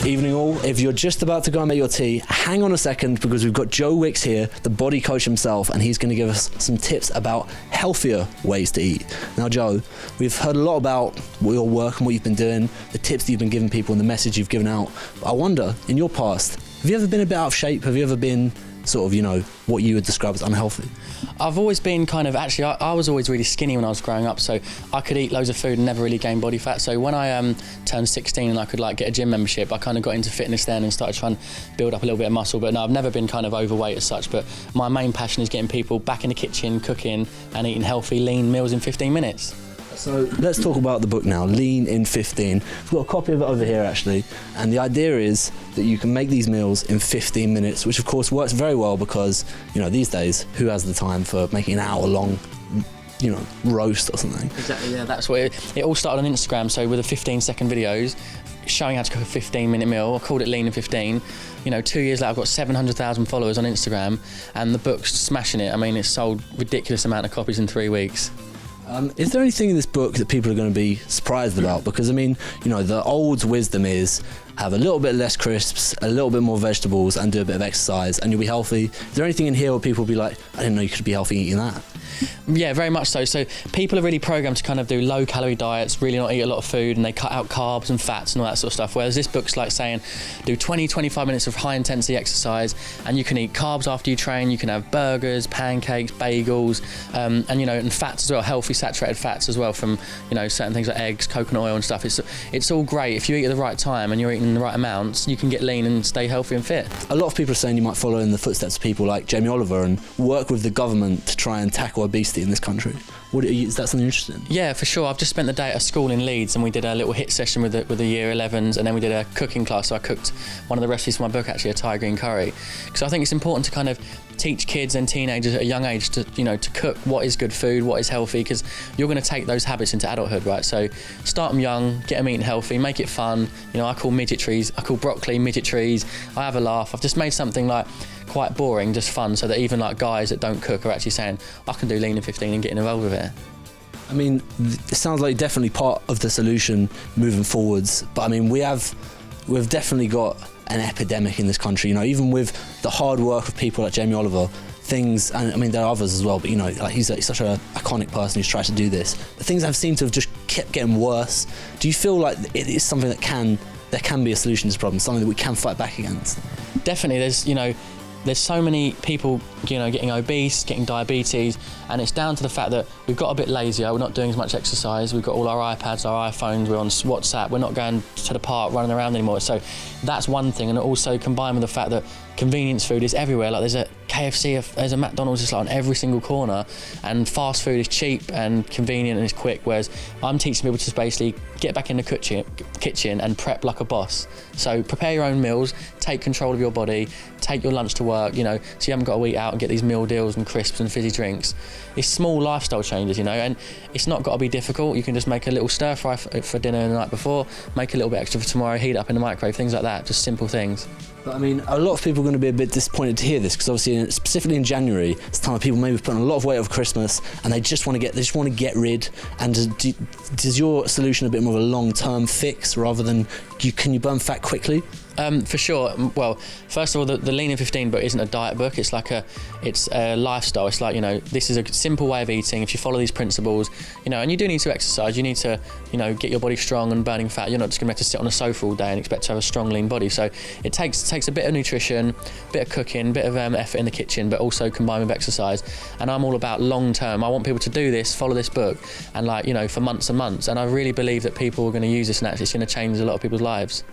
Evening all. If you're just about to go and make your tea, hang on a second because we've got Joe Wickes here, the body coach himself, and he's going to give us some tips about healthier ways to eat. Now, Joe, we've heard a lot about your work and what you've been doing, the tips that you've been giving people and the message you've given out. But I wonder, in your past, have you ever been a bit out of shape? Have you ever been sort of, what you would describe as unhealthy? I've always been I was always really skinny when I was growing up, so I could eat loads of food and never really gain body fat. So when I turned 16 and I could get a gym membership, I kind of got into fitness then and started trying to build up a little bit of muscle. But no, I've never been kind of overweight as such, but my main passion is getting people back in the kitchen, cooking and eating healthy, lean meals in 15 minutes. So let's talk about the book now, Lean in 15. We've got a copy of it over here actually, and the idea is that you can make these meals in 15 minutes, which of course works very well because, these days, who has the time for making an hour-long, roast or something? Exactly, yeah, that's what it all started on Instagram, so with the 15-second videos, showing how to cook a 15-minute meal. I called it Lean in 15. 2 years later, I've got 700,000 followers on Instagram, and the book's smashing it. I mean, it's sold ridiculous amount of copies in 3 weeks. Is there anything in this book that people are going to be surprised about? Because, the old wisdom is have a little bit less crisps, a little bit more vegetables, and do a bit of exercise, and you'll be healthy. Is there anything in here where people will be like, I didn't know you could be healthy eating that? Yeah, very much so. So people are really programmed to kind of do low-calorie diets, really not eat a lot of food, and they cut out carbs and fats and all that sort of stuff. Whereas this book's like saying, do 20-25 minutes of high-intensity exercise, and you can eat carbs after you train. You can have burgers, pancakes, bagels, and fats as well, healthy saturated fats as well from certain things like eggs, coconut oil and stuff. It's all great if you eat at the right time and you're eating the right amounts. You can get lean and stay healthy and fit. A lot of people are saying you might follow in the footsteps of people like Jamie Oliver and work with the government to try and tackle obesity in this country. Is that something you're interested in? Yeah, for sure. I've just spent the day at a school in Leeds and we did a little hit session with the year 11s, and then we did a cooking class. So I cooked one of the recipes for my book, actually, a Thai green curry. Because I think it's important to kind of teach kids and teenagers at a young age to cook what is good food, what is healthy, because you're going to take those habits into adulthood, right? So start them young, get them eating healthy, make it fun. I call broccoli midget trees. I have a laugh. I've just made something quite boring, just fun, so that even guys that don't cook are actually saying, I can do Lean in 15 and getting involved with it. It sounds like definitely part of the solution moving forwards, but we've definitely got an epidemic in this country, even with the hard work of people like Jamie Oliver, things, and there are others as well, but he's such an iconic person who's tried to do this. The things have seemed to have just kept getting worse. Do you feel like it is something that there can be a solution to this problem, something that we can fight back against? Definitely, there's so many people, getting obese, getting diabetes, and it's down to the fact that we've got a bit lazier, we're not doing as much exercise, we've got all our iPads, our iPhones, we're on WhatsApp, we're not going to the park, running around anymore. So that's one thing, and also combined with the fact that convenience food is everywhere. There's a KFC, there's a McDonald's just on every single corner, and fast food is cheap and convenient and it's quick, whereas I'm teaching people to basically get back in the kitchen and prep like a boss. So prepare your own meals, take control of your body, take your lunch to work, so you haven't got to eat out and get these meal deals and crisps and fizzy drinks. It's small lifestyle changes, and it's not got to be difficult. You can just make a little stir fry for dinner the night before, make a little bit extra for tomorrow, heat it up in the microwave, things like that, just simple things. But a lot of people are going to be a bit disappointed to hear this, because obviously, specifically in January, it's the time of people maybe putting a lot of weight over Christmas, and they just want to get rid. And does your solution a bit more of a long-term fix rather than can you burn fat quickly? For sure. Well, first of all, the Lean in 15 book isn't a diet book. It's it's a lifestyle. It's this is a simple way of eating. If you follow these principles, and you do need to exercise. You need to, get your body strong and burning fat. You're not just going to have to sit on a sofa all day and expect to have a strong, lean body. So it takes a bit of nutrition, a bit of cooking, a bit of effort in the kitchen, but also combined with exercise. And I'm all about long term. I want people to do this, follow this book, and for months and months. And I really believe that people are going to use this, and actually it's going to change a lot of people's lives.